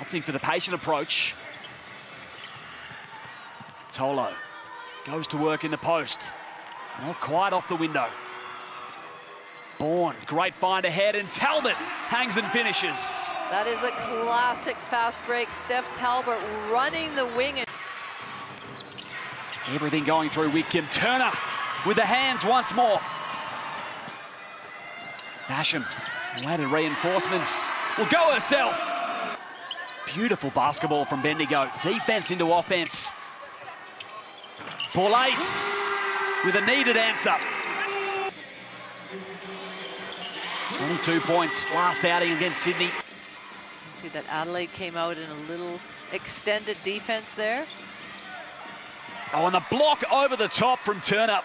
Opting for the patient approach. Tolo goes to work in the post. Not quite off the window. Bourne, great find ahead, and Talbot hangs and finishes. That is a classic fast break. Steph Talbot running the wing. Everything going through Whitcomb. Turner with the hands once more. Basham, later reinforcements, will go herself. Beautiful basketball from Bendigo. Defense into offense. Paulace with a needed answer. 22 points last outing against Sydney. See that Adelaide came out in a little extended defense there. Oh, and the block over the top from Turner.